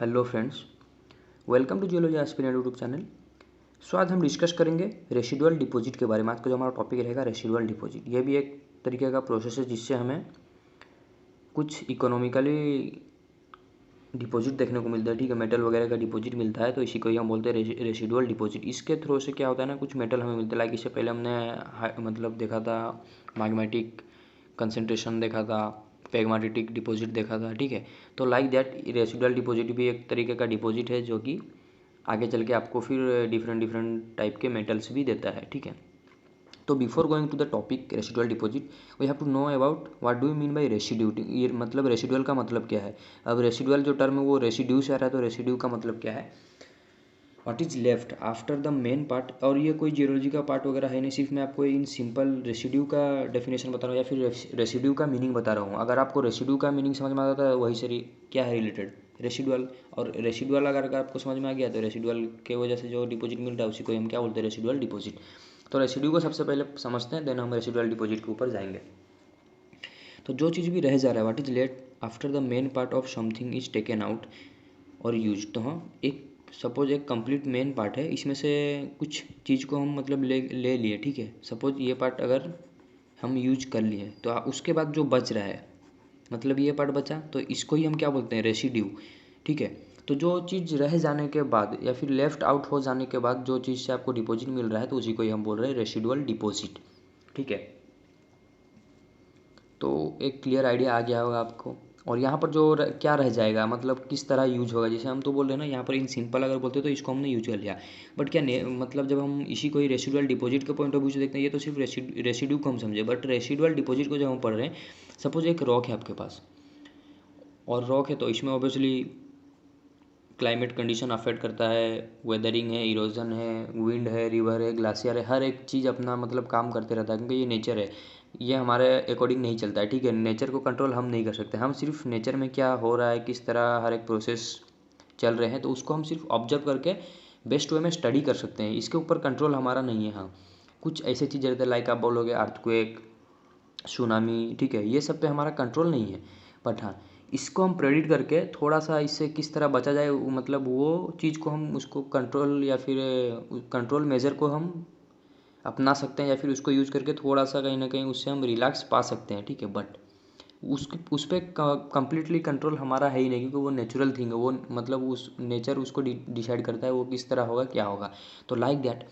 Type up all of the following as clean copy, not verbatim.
Hello friends, welcome to geology aspirant YouTube channel. आज हम discuss करेंगे रेसिडुअल डिपॉजिट के बारे में। आज का जो हमारा टॉपिक रहेगा रेसिडुअल डिपॉजिट। ये भी एक तरीके का प्रोसेस है जिससे हमें कुछ इकोनॉमिकली डिपॉजिट देखने को मिलता है। ठीक है, मेटल वगैरह का डिपॉजिट मिलता है, तो इसी को ही हम बोलते हैं रेसिडुअल डिपॉजिट। इसके थ्रू से क्या होता है ना, कुछ मेटल हमें मिलता है। लाइक इससे पहले हमने मतलब देखा था मैग्नेटिक कंसंट्रेशन देखा था, पेगमाटिक डिपॉजिट देखा था। ठीक है, तो लाइक दैट रेसिडुअल डिपॉजिट भी एक तरीके का डिपॉजिट है जो कि आगे चल के आपको फिर डिफरेंट डिफरेंट टाइप के मेटल्स भी देता है। ठीक है, तो before going to the topic residual deposit we have to know about what do you mean by residue. ये मतलब रेसिडुअल का मतलब क्या है। अब रेसिडुअल जो टर्म है वो रेसिड्यू से आ रहा है, तो रेसिड्यू का मतलब क्या है, what is left after the main part. और ये कोई जियोलॉजी का पार्ट वगैरह है नहीं, सिर्फ मैं आपको इन सिंपल रेसिड्यू का डेफिनेशन बता रहा हूँ या फिर रेसिड्यू का मीनिंग बता रहा हूँ। अगर आपको रेसिड्यू का मीनिंग समझ में आता है वही से क्या है रिलेटेड रेसिडुअल। और रेसिडुअल अगर आपको समझ में आ गया तो रेसिडुअल के वजह से जो डिपॉजिट मिल रहा है उसी को हम क्या बोलते हैं, रेसिडुअल डिपॉजिट। तो रेसिड्यू को सबसे पहले समझते हैं, देन हम रेसिडुअल डिपॉजिट के ऊपर जाएंगे। तो जो चीज़ भी रह जा रहा है, what is left after the main part of something is taken out और यूज। तो हाँ, एक सपोज एक कंप्लीट मेन पार्ट है, इसमें से कुछ चीज़ को हम मतलब ले लिए। ठीक है, सपोज ये पार्ट अगर हम यूज कर लिए तो उसके बाद जो बच रहा है, मतलब ये पार्ट बचा, तो इसको ही हम क्या बोलते हैं, रेसिड्यू। ठीक है, तो जो चीज़ रह जाने के बाद या फिर लेफ्ट आउट हो जाने के बाद जो चीज़ से आपको डिपॉजिट मिल रहा है तो उसी को ही हम बोल रहे हैं रेसिडुअल डिपॉजिट। ठीक है, तो एक क्लियर आइडिया आ गया होगा आपको। और यहाँ पर जो क्या रह जाएगा, मतलब किस तरह यूज होगा, जैसे हम तो बोल रहे हैं ना यहाँ पर इन सिंपल अगर बोलते तो इसको हमने यूज कर लिया। बट क्या मतलब जब हम इसी को ही रेसिडुअल डिपॉजिट के पॉइंट ऑफ व्यू से देखते हैं, ये तो सिर्फ रेसिड्यू को हम समझे, बट रेसिडुअल डिपॉजिट को जब हम पढ़ रहे हैं, सपोज एक रॉक है आपके पास और रॉक है तो इसमें ऑब्वियसली क्लाइमेट कंडीशन अफेक्ट करता है, वेदरिंग है, इरोजन है, विंड है, रिवर है, ग्लाशियर है, हर एक चीज़ अपना मतलब काम करते रहता है क्योंकि ये नेचर है। ये हमारे अकॉर्डिंग नहीं चलता है। ठीक है, नेचर को कंट्रोल हम नहीं कर सकते, हम सिर्फ नेचर में क्या हो रहा है, किस तरह हर एक प्रोसेस चल रहे हैं, तो उसको हम सिर्फ ऑब्जर्व करके बेस्ट वे में स्टडी कर सकते हैं। इसके ऊपर कंट्रोल हमारा नहीं है। हाँ, कुछ ऐसे चीज़ें रहते हैं, लाइक आप बोलोगे अर्थक्वेक, सुनामी, ठीक है, ये सब पे हमारा कंट्रोल नहीं है। बट हाँ, इसको हम प्रेडिक्ट करके थोड़ा सा इससे किस तरह बचा जाए, मतलब वो चीज़ को हम उसको कंट्रोल या फिर कंट्रोल मेजर को हम अपना सकते हैं या फिर उसको यूज़ करके थोड़ा सा कहीं ना कहीं उससे हम रिलैक्स पा सकते हैं। ठीक है, बट उस पर कम्प्लीटली कंट्रोल हमारा है ही नहीं क्योंकि वो नेचुरल थिंग है। वो मतलब उस नेचर उसको डिसाइड करता है वो किस तरह होगा, क्या होगा। तो लाइक दैट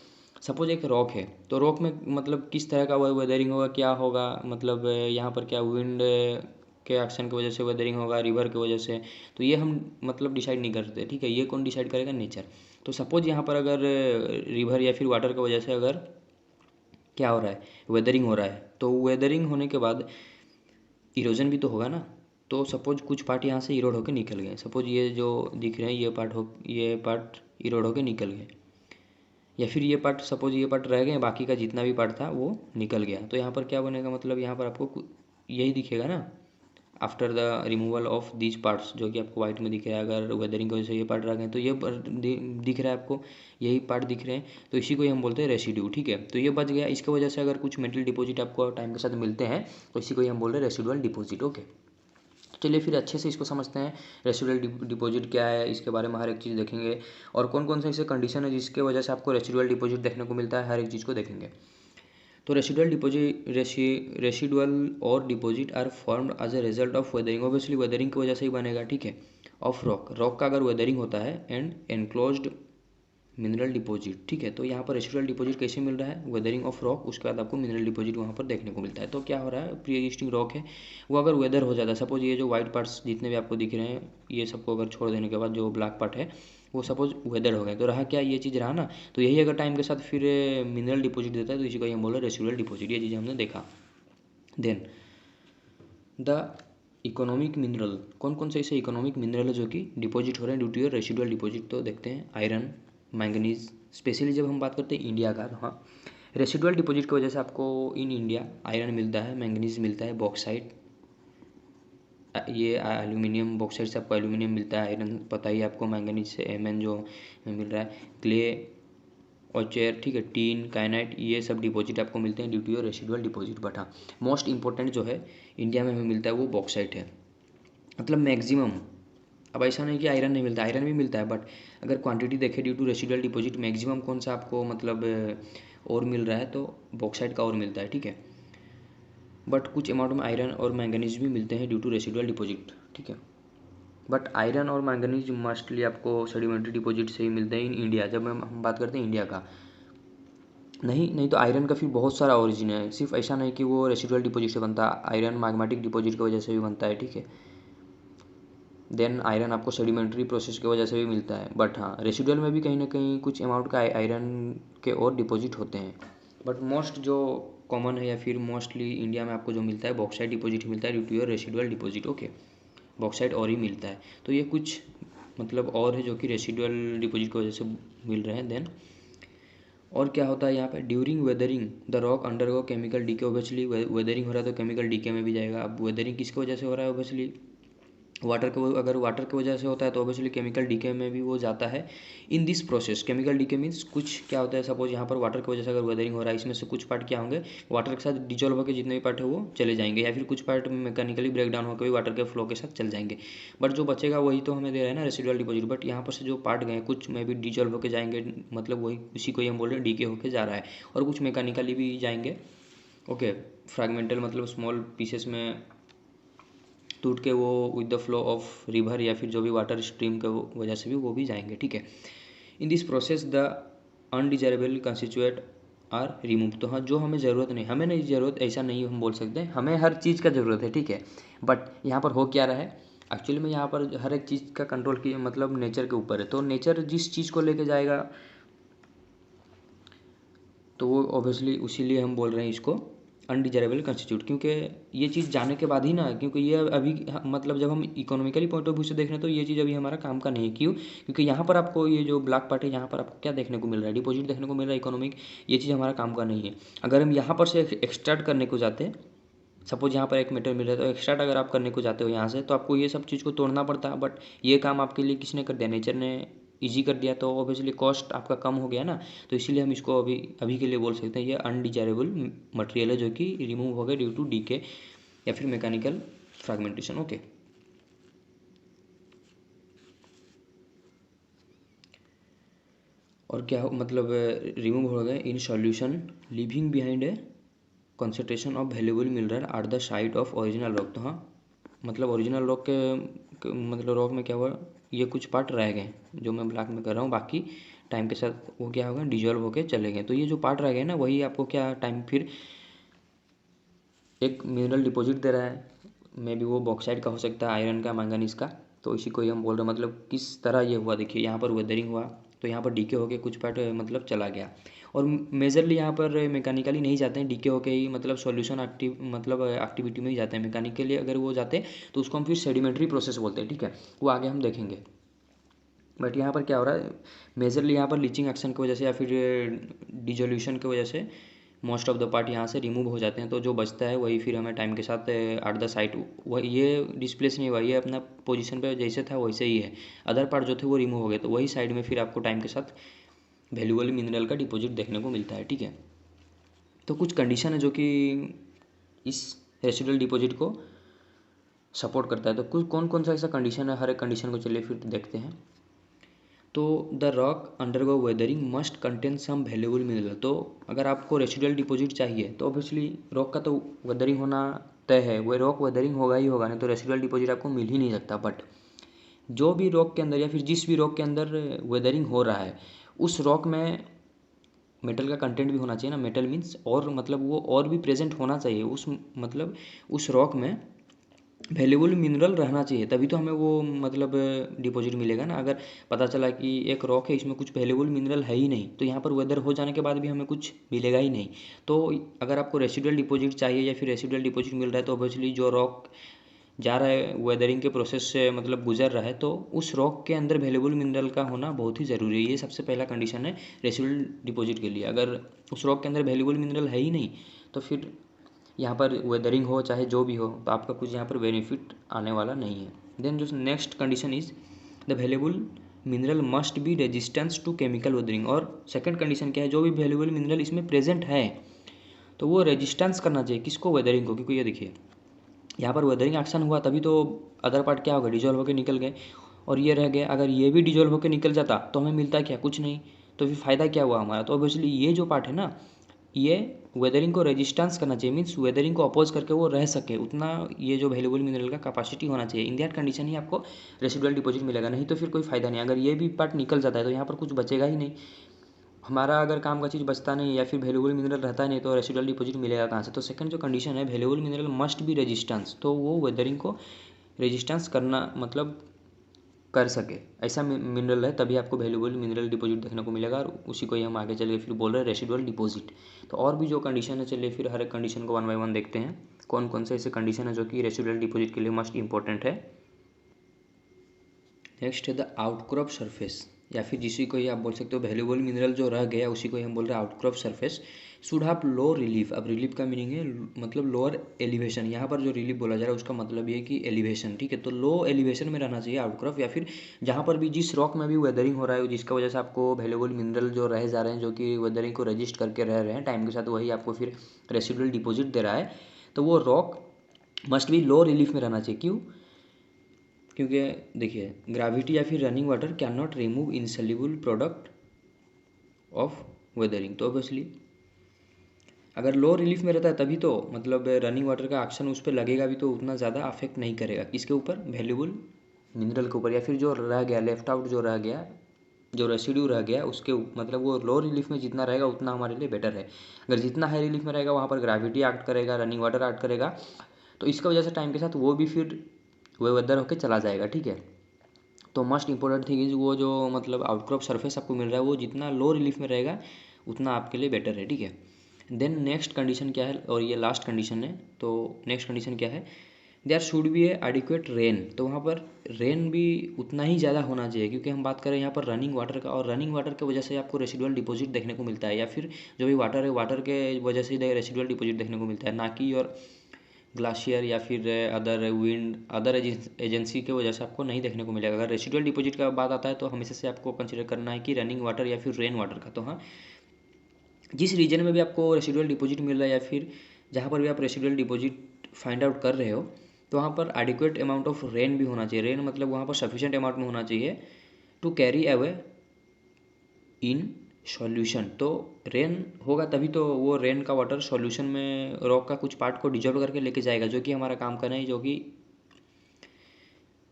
सपोज एक रॉक है, तो रॉक में मतलब किस तरह का वेदरिंग होगा, क्या होगा, मतलब यहाँ पर क्या विंड के एक्शन की वजह से वेदरिंग होगा, रिवर की वजह से, तो ये हम मतलब डिसाइड नहीं कर सकते। ठीक है, ये कौन डिसाइड करेगा, नेचर। तो सपोज यहाँ पर अगर रिवर या फिर वाटर की वजह से अगर क्या हो रहा है, वेदरिंग हो रहा है, तो वेदरिंग होने के बाद इरोजन भी तो होगा ना। तो सपोज कुछ पार्ट यहाँ से इरोड होकर निकल गए, सपोज ये जो दिख रहे हैं ये पार्ट इरोड होकर निकल गए, या फिर ये पार्ट सपोज ये पार्ट रह गए, बाकी का जितना भी पार्ट था वो निकल गया। तो यहाँ पर क्या बनेगा, मतलब यहाँ पर आपको यही दिखेगा ना, after the removal of these parts, जो कि आपको वाइट में दिख रहा है। अगर वेदरिंग की वजह से ये पार्ट रह गए तो ये दिख रहा है आपको, यही पार्ट दिख रहे हैं, तो इसी को ही हम बोलते हैं रेसिड्यू। ठीक है, तो ये बच गया, इसकी वजह से अगर कुछ मेटल डिपॉजिट आपको टाइम के साथ मिलते हैं तो इसी को ही हम बोल रहे हैं रेसिडुअल डिपॉजिट। ओके, चलिए फिर अच्छे से इसको समझते हैं, रेसिडुअल डिपॉजिट क्या है, इसके बारे में हर एक चीज़ देखेंगे और कौन कौन से ऐसे कंडीशन है जिसके वजह से आपको रेसिडुअल डिपॉजिट देखने को मिलता है, हर एक चीज़ को देखेंगे। तो रेसिडुअल और deposit are formed as a result of weathering, obviously weathering की वजह से ही बनेगा। ठीक है, ऑफ रॉक का अगर वेदरिंग होता है एंड एनक्लोज्ड मिनरल डिपॉजिट। ठीक है, तो यहाँ पर रेसिडुअल डिपॉजिट कैसे मिल रहा है, वेदरिंग ऑफ रॉक, उसके बाद आपको मिनरल डिपॉजिट वहाँ पर देखने को मिलता है। तो क्या हो रहा है, प्री एग्जिस्टिंग रॉक है, वो अगर वेदर हो जाता है, सपोज ये जो वाइट पार्ट्स जितने भी आपको दिख रहे हैं, ये सबको अगर छोड़ देने के बाद जो ब्लैक पार्ट है वो सपोज वेदर हो गए, तो रहा क्या, ये चीज़ रहा ना। तो यही अगर टाइम के साथ फिर मिनरल डिपॉजिट देता है तो इसी को हम बोल रहे हैं रेसिडुअल डिपॉजिट। ये चीज़ हमने देखा। देन द इकोनॉमिक मिनरल, कौन कौन से ऐसे इकोनॉमिक मिनरल है जो कि डिपॉजिट हो रहे हैं due to your residual deposit. तो देखते हैं, आयरन, मैंगनीज, स्पेशली जब हम बात करते हैं इंडिया का, तो हाँ, रेसिडुअल डिपॉजिट की वजह से आपको इन इंडिया आयरन मिलता है, मैंगनीज मिलता है, बॉक्साइट, ये एल्यूमिनियम, बॉक्साइट से आपको एल्यूमिनियम मिलता है, आयरन पता ही आपको, मैंगनीज से एमएन जो मिल रहा है, क्ले और चेयर, ठीक है, टीन, काइनाइट, ये सब डिपॉजिट आपको मिलते हैं due to your residual deposit. But हाँ, मोस्ट इंपॉर्टेंट जो है इंडिया में हमें मिलता है वो बॉक्साइट है, मतलब मैक्सिमम अब ऐसा नहीं कि आयरन नहीं मिलता, आयरन भी मिलता है, बट अगर क्वांटिटी देखें due to residual deposit maximum कौन सा आपको मतलब और मिल रहा है, तो बॉक्साइट का और मिलता है, ठीक है। बट कुछ अमाउंट में आयरन और मैंगनीज भी मिलते हैं ड्यू टू रेसिडुअल डिपॉजिट, ठीक है। बट आयरन और मैंगनीज मोस्टली आपको सेडिमेंट्री डिपॉजिट से ही मिलते हैं इन इंडिया, जब हम बात करते हैं इंडिया का। नहीं तो आयरन का फिर बहुत सारा ओरिजिन है, सिर्फ ऐसा नहीं कि वो रेसिडुअल डिपॉजिट से बनता है, आयरन मैग्मेटिक डिपॉजिट की वजह से भी बनता है, ठीक है। देन आयरन आपको सेडिमेंट्री प्रोसेस की वजह से भी मिलता है, बट हाँ रेसिडुअल में भी कहीं ना कहीं कुछ अमाउंट का आयरन के और डिपॉजिट होते हैं। बट मोस्ट जो कॉमन है या फिर मोस्टली इंडिया में आपको जो मिलता है बॉक्साइट डिपॉजिट ही मिलता है due to your residual deposit, okay. Bauxite और ही मिलता है, तो ये कुछ मतलब और है जो कि रेसिडुअल डिपॉजिट की वजह से मिल रहे हैं। देन और क्या होता है यहाँ पे, during weathering the rock undergo chemical decay, obviously weathering हो रहा है तो केमिकल डीके में भी जाएगा। अब वेदरिंग किसकी वजह से हो रहा है, ऑब्वियसली वाटर के, अगर वाटर की वजह से होता है तो ऑब्वियसली केमिकल डीके में भी वो जाता है। In this process chemical decay means कुछ क्या होता है, सपोज यहाँ पर वाटर की वजह से अगर वेदरिंग हो रहा है, इसमें से कुछ पार्ट क्या होंगे, वाटर के साथ डिजोल्व होकर जितने भी पार्ट है वो चले जाएंगे, या फिर कुछ पार्ट मैकेनिकली ब्रेक डाउन होकर भी वाटर के फ्लो के साथ चल जाएंगे। बट जो बचेगा वही तो हमें दे रहा है ना रेसिडुअल डिपॉजिट। बट यहाँ पर से जो पार्ट गए कुछ में भी डिजोल्व होकर जाएंगे, मतलब वही उसी को ही हम बोल रहे हैं डीके होकर जा रहा है, और कुछ मैकेनिकली भी जाएंगे, ओके। फ्रैगमेंटल मतलब स्मॉल पीसेस में टूट के वो with the flow of river या फिर जो भी वाटर स्ट्रीम के वजह से भी वो भी जाएंगे, ठीक है। In this process the undesirable constituent are remove. तो हाँ जो हमें ज़रूरत नहीं, हमें नहीं ज़रूरत ऐसा नहीं हम बोल सकते, हमें हर चीज़ का ज़रूरत है, ठीक है। बट यहाँ पर हो क्या रहा है एक्चुअली में, यहाँ पर हर एक चीज़ का कंट्रोल की मतलब नेचर के ऊपर है, तो नेचर जिस चीज़ को लेके जाएगा तो वो ऑब्वियसली उसीलिए हम बोल रहे हैं इसको अनडिजायरेबल कंस्टिट्यूट, क्योंकि ये चीज़ जाने के बाद ही ना, क्योंकि ये अभी मतलब जब हम इकोनॉमिकली पॉइंट ऑफ व्यू से देख रहे हैं तो ये चीज़ अभी हमारा काम का नहीं है। क्यों? क्योंकि यहाँ पर आपको ये जो ब्लैक पार्ट है, यहाँ पर आपको क्या देखने को मिल रहा है, डिपॉजिट देखने को मिल रहा है इकोनॉमिक, ये चीज़ हमारा काम का नहीं है। अगर हम यहाँ पर से एक्सट्रैक्ट करने को जाते हैं, सपोज यहाँ पर एक मेटल मिल रहा है तो एक्सट्रैक्ट अगर आप करने को जाते हो यहाँ से, तो आपको ये सब चीज़ को तोड़ना पड़ता है, बट ये काम आपके लिए किसने कर दिया, नेचर ने इजी कर दिया, तो ऑब्वियसली कॉस्ट आपका कम हो गया ना। तो इसीलिए हम इसको अभी अभी के लिए बोल सकते हैं ये अनडिजायरेबल मटेरियल है जो कि रिमूव हो गया ड्यू टू डीके या फिर मैकेनिकल फ्रैगमेंटेशन, ओके। और क्या मतलब रिमूव हो गए in solution living behind a concentration of valuable mineral at the site of original rock. तो हाँ मतलब ओरिजिनल रॉक मतलब रॉक में क्या हुआ, ये कुछ पार्ट रह गए जो मैं ब्लैक में कर रहा हूँ, बाकी टाइम के साथ वो क्या होगा डिजॉल्व होके चले गए। तो ये जो पार्ट रह गए ना वही आपको क्या टाइम फिर एक मिनरल डिपॉजिट दे रहा है, मे बी वो बॉक्साइट का हो सकता है, आयरन का, मैंगनीज का। तो इसी को ही हम बोल रहे हैं, मतलब किस तरह ये हुआ, देखिए यहाँ पर वेदरिंग हुआ तो यहाँ पर डीके होके कुछ पार्ट मतलब चला गया, और मेजरली यहाँ पर मैकेनिकली नहीं जाते हैं, डीके होके ही मतलब सॉल्यूशन मतलब एक्टिविटी में ही जाते हैं। मैकेनिकली अगर वो जाते हैं तो उसको हम फिर सेडिमेंट्री प्रोसेस बोलते हैं, ठीक है, वो आगे हम देखेंगे। बट यहाँ पर क्या हो रहा है, मेजरली यहाँ पर लीचिंग एक्शन की वजह से या फिर डिजोल्यूशन की वजह से मोस्ट ऑफ द पार्ट यहाँ से रिमूव हो जाते हैं, तो जो बचता है वही फिर हमें टाइम के साथ एट द साइट वह ये डिस्प्लेस नहीं हुआ, ये अपना पोजीशन पे जैसे था वैसे ही है। अदर पार्ट जो थे वो रिमूव हो गए, तो वही साइड में फिर आपको टाइम के साथ वैल्यूएबल मिनरल का डिपॉजिट देखने को मिलता है, ठीक है। तो कुछ कंडीशन है जो कि इस रेसिडुअल डिपॉजिट को सपोर्ट करता है, तो कुछ कौन कौन सा ऐसा कंडीशन है, हर एक कंडीशन को चलिए फिर देखते हैं। तो the rock undergo weathering must contain some valuable mineral. तो अगर आपको रेसिडुअल डिपॉजिट चाहिए तो ऑब्वियसली रॉक का तो वेदरिंग होना तय है, वो रॉक वेदरिंग होगा ही होगा, नहीं तो रेसिडुअल डिपॉजिट आपको मिल ही नहीं सकता। बट जो भी रॉक के अंदर या फिर जिस भी रॉक के अंदर वेदरिंग हो रहा है उस रॉक में मेटल का कंटेंट भी होना चाहिए ना, मेटल मीन्स और मतलब वो और भी प्रेजेंट होना चाहिए उस मतलब उस रॉक में वैल्यूएबल मिनरल रहना चाहिए, तभी तो हमें वो मतलब डिपॉजिट मिलेगा ना। अगर पता चला कि एक रॉक है इसमें कुछ वैल्यूएबल मिनरल है ही नहीं, तो यहाँ पर वेदर हो जाने के बाद भी हमें कुछ मिलेगा ही नहीं। तो अगर आपको रेसिडुअल डिपॉजिट चाहिए या फिर रेसिडुअल डिपॉजिट मिल रहा है तो ऑब्वियसली जो रॉक जा रहा है वेदरिंग के प्रोसेस से मतलब गुजर रहा है, तो उस रॉक के अंदर वैल्यूएबल मिनरल का होना बहुत ही ज़रूरी है। ये सबसे पहला कंडीशन है रेसिडुअल डिपॉजिट के लिए। अगर उस रॉक के अंदर वैल्यूएबल मिनरल है ही नहीं तो फिर यहाँ पर वेदरिंग हो चाहे जो भी हो तो आपका कुछ यहाँ पर बेनिफिट आने वाला नहीं है। देन जो next condition is the valuable mineral must be resistance to chemical weathering. और सेकंड कंडीशन क्या है, जो भी वैल्यूएबल मिनरल इसमें प्रेजेंट है तो वो रेजिस्टेंस करना चाहिए किसको, वेदरिंग को। क्योंकि ये देखिए यहाँ पर वेदरिंग एक्शन हुआ तभी तो अदर पार्ट क्या होगा डिजॉल्व होकर निकल गए, और ये रह गया, अगर ये भी डिजोल्व होकर निकल जाता तो हमें मिलता क्या, कुछ नहीं। तो फिर फ़ायदा क्या हुआ हमारा। तो ऑब्वियसली ये जो पार्ट है ना, ये वेदरिंग को रेजिस्टेंस करना चाहिए, मीन्स वेदरिंग को अपोज करके वो रह सके, उतना ये जो वैल्यूबल मिनरल का कैपेसिटी होना चाहिए। इन दैट कंडीशन ही आपको रेसिडुअल डिपॉजिट मिलेगा, नहीं तो फिर कोई फ़ायदा नहीं। अगर ये भी पार्ट निकल जाता है तो यहाँ पर कुछ बचेगा ही नहीं। हमारा अगर काम का चीज़ बचता नहीं या फिर वैल्यूबल मिनरल रहता नहीं तो रेसिडुअल डिपॉजिट मिलेगा कहाँ से। तो सेकंड जो कंडीशन है, valuable mineral must be resistance, तो वो वेदरिंग को रेजिस्टेंस करना मतलब कर सके, ऐसा मिनरल है, तभी आपको वैल्यूबल मिनरल डिपॉजिट देखने को मिलेगा। और उसी को ही हम आगे चल के फिर बोल रहे हैं रेसिडुअल डिपॉजिट। तो और भी जो कंडीशन है, चलिए फिर हर एक कंडीशन को वन बाय वन देखते हैं, कौन कौन से ऐसे कंडीशन है जो कि रेसिडुअल डिपॉजिट के लिए मस्ट इंपॉर्टेंट है। नेक्स्ट है द आउटक्रॉप सरफेस, या फिर जिसी को ही आप बोल सकते हो वैल्यूबल मिनरल जो रह गया उसी को ही हम बोल रहे हैं outcrop surface. Should have low relief. अब रिलीफ का मीनिंग है मतलब लोअर एलिवेशन। यहाँ पर जो रिलीफ बोला जा रहा है उसका मतलब ये है कि एलिवेशन, ठीक है। तो लो एलिवेशन में रहना चाहिए आउटक्रॉप, या फिर जहाँ पर भी जिस रॉक में भी वेदरिंग हो रहा है जिसका वजह से आपको वैल्यूबल मिनरल जो रह जा रहे हैं जो कि वेदरिंग को रजिस्ट करके रह रहे हैं टाइम के साथ, वही आपको फिर रेसिडुअल डिपॉजिट दे रहा है। तो वो रॉक मस्ट भी लो रिलीफ में रहना चाहिए। क्यों? क्योंकि देखिए ग्रेविटी या फिर running water can not remove insoluble product of weathering. तो ऑब्वियसली अगर लो रिलीफ में रहता है तभी तो मतलब रनिंग वाटर का एक्शन उस पर लगेगा भी तो उतना ज़्यादा अफेक्ट नहीं करेगा। किसके ऊपर? वैल्यूबल मिनरल के ऊपर, या फिर जो रह गया लेफ्ट आउट जो रह गया जो रेसिड्यू रह गया उसके मतलब वो लो रिलीफ में जितना रहेगा उतना हमारे लिए बेटर है। अगर जितना हाई रिलीफ में रहेगा वहाँ पर ग्रेविटी एक्ट करेगा, रनिंग वाटर एक्ट करेगा, तो इसका वजह से टाइम के साथ वो भी फिर वो वेदर होकर चला जाएगा, ठीक है। तो मस्ट इंपॉर्टेंट थिंग इज वो जो मतलब आउटक्रॉप सरफेस आपको मिल रहा है वो जितना लो रिलीफ में रहेगा उतना आपके लिए बेटर है, ठीक है। देन नेक्स्ट कंडीशन क्या है, और ये लास्ट कंडीशन है। तो नेक्स्ट कंडीशन क्या है, there should be a adequate rain. तो वहाँ पर रेन भी उतना ही ज़्यादा होना चाहिए, क्योंकि हम बात करें यहाँ पर रनिंग वाटर का, और रनिंग वाटर की वजह से आपको रेसिडुअल डिपॉजिट देखने को मिलता है, या फिर जो भी वाटर है वाटर के वजह से रेसिडुअल डिपॉजिट देखने को मिलता है, ना कि और ग्लाशियर या फिर अदर विंड अदर एजेंसी की वजह से आपको नहीं देखने को मिलेगा। अगर रेसिडुअल डिपॉजिट का बात आता है तो हमेशा से आपको कंसिडर करना है कि रनिंग वाटर या फिर रेन वाटर का। तो हाँ, जिस रीजन में भी आपको रेसिडुअल डिपॉजिट मिल रहा है या फिर जहाँ पर भी आप रेसिडुअल डिपॉजिट फाइंड आउट कर रहे हो तो वहाँ पर एडिक्वेट अमाउंट ऑफ रेन भी होना चाहिए। रेन मतलब वहाँ पर सफिशिएंट अमाउंट में होना चाहिए to carry away in solution. तो रेन होगा तभी तो वो रेन का वाटर सॉल्यूशन में रॉक का कुछ पार्ट को डिजोल्व करके लेके जाएगा, जो कि हमारा काम करना है, जो कि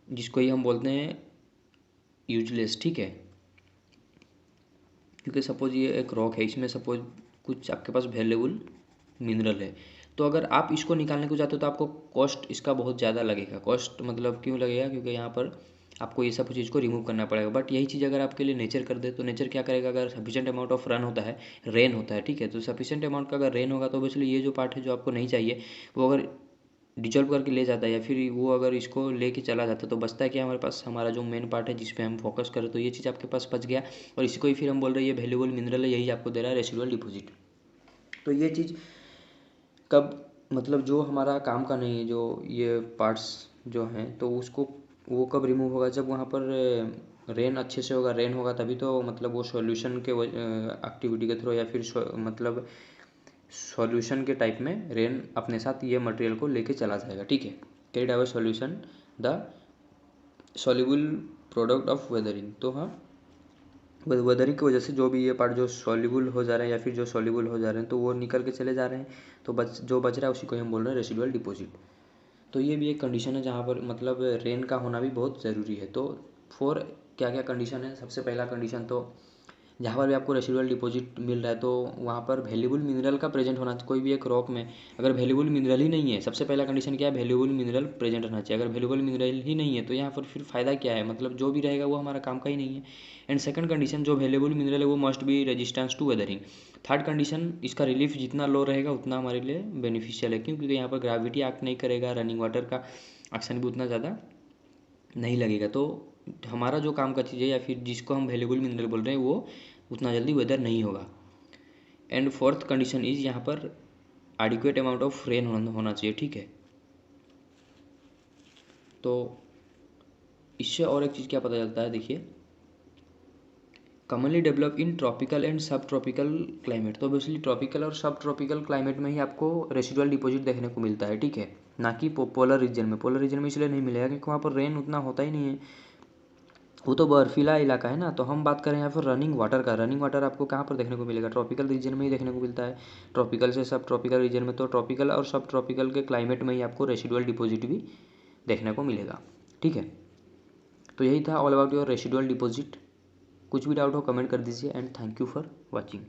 जिसको ही हम बोलते हैं यूजलेस, ठीक है। क्योंकि सपोज ये एक रॉक है, इसमें सपोज कुछ आपके पास वैल्यूबल मिनरल है, तो अगर आप इसको निकालने को चाहते हो तो आपको कॉस्ट इसका बहुत ज़्यादा लगेगा। कॉस्ट मतलब क्यों लगेगा? क्योंकि यहाँ पर आपको ये सब चीज़ को रिमूव करना पड़ेगा। बट यही चीज़ अगर आपके लिए नेचर कर दे तो नेचर क्या करेगा? अगर सफिशिएंट अमाउंट ऑफ रन होता है, रेन होता है, ठीक है, तो सफिशिएंट अमाउंट का अगर रेन होगा तो ऑब्वियसली ये जो पार्ट है जो आपको नहीं चाहिए वो अगर डिजॉल्व करके ले जाता है, या फिर वो अगर इसको लेके चला जाता है तो बचता है क्या हमारे पास? हमारा जो मेन पार्ट है जिस पे हम फोकस करें, तो ये चीज़ आपके पास बच गया। और इसी को ही फिर हम बोल रहे हैं ये वैल्यूबल मिनरल है, यही आपको दे रहा है रेसिडुअल डिपॉजिट। तो ये चीज़ कब मतलब जो हमारा काम का नहीं है, जो ये पार्ट्स जो हैं तो उसको वो कब रिमूव होगा? जब वहाँ पर रेन अच्छे से होगा। रेन होगा तभी तो मतलब वो सॉल्यूशन के एक्टिविटी के थ्रू या फिर मतलब सॉल्यूशन के टाइप में रेन अपने साथ ये मटेरियल को लेके चला जाएगा, ठीक है। Carried away solution the soluble product of weathering. तो हाँ, वेदरिंग की वजह से जो भी ये पार्ट जो सॉल्युबल हो जा रहे हैं या फिर जो सॉल्युबल हो जा रहे हैं तो वो निकल के चले जा रहे हैं, तो जो बच रहा है उसी को हम बोल रहे हैं रेसिडुअल डिपॉजिट। तो ये भी एक कंडीशन है जहाँ पर मतलब रेन का होना भी बहुत ज़रूरी है। तो फॉर क्या क्या कंडीशन है? सबसे पहला कंडीशन तो जहाँ पर भी आपको रेसिडुअल डिपॉजिट मिल रहा है तो वहाँ पर वैल्यूबल मिनरल का प्रेजेंट होना चाहिए। कोई भी एक रॉक में अगर वैल्यूबल मिनरल ही नहीं है, सबसे पहला कंडीशन क्या है? वैल्यूबल मिनरल प्रेजेंट रहना चाहिए। अगर वैल्यूबल मिनरल ही नहीं है तो यहाँ पर फिर फ़ायदा क्या है? मतलब जो भी रहेगा वो हमारा काम का ही नहीं है। एंड सेकंड कंडीशन, जो वैल्यूबल मिनरल है वो must be resistance to weathering. Third condition, इसका रिलीफ जितना लो रहेगा उतना हमारे लिए बेनिफिशियल है। क्यों? क्योंकि यहाँ पर ग्रेविटी एक्ट नहीं करेगा, रनिंग वाटर का एक्शन भी उतना ज़्यादा नहीं लगेगा। तो हमारा जो काम का चीज़ है या फिर जिसको हम वैल्यूबल मिनरल बोल रहे हैं वो उतना जल्दी वेदर नहीं होगा। एंड फोर्थ कंडीशन इज यहाँ पर एडिक्वेट अमाउंट ऑफ रेन होना चाहिए, ठीक है। तो इससे और एक चीज़ क्या पता चलता है, देखिए, commonly develop in tropical and सब ट्रॉपिकल क्लाइमेट। तो ऑब्वियसली ट्रॉपिकल और सब ट्रॉपिकल क्लाइमेट में ही आपको रेसिडुअल डिपॉजिट देखने को मिलता है, ठीक है, ना कि पोलर रीजन में। पोलर रीजन में इसलिए नहीं मिलेगा क्योंकि वहाँ पर रेन उतना होता ही नहीं है। वो तो बर्फीला इलाका है ना। तो हम बात करें यहाँ पर रनिंग वाटर का। रनिंग वाटर आपको कहाँ पर देखने को मिलेगा? ट्रॉपिकल रीजन में ही देखने को मिलता है। ट्रॉपिकल से सब ट्रॉपिकल रीजन में, तो ट्रॉपिकल और सब ट्रॉपिकल के क्लाइमेट में ही आपको रेसिडुअल डिपॉजिट भी देखने को मिलेगा। ठीक है, तो यही था all about your residual deposit. कुछ भी डाउट हो कमेंट कर दीजिए and thank you for watching.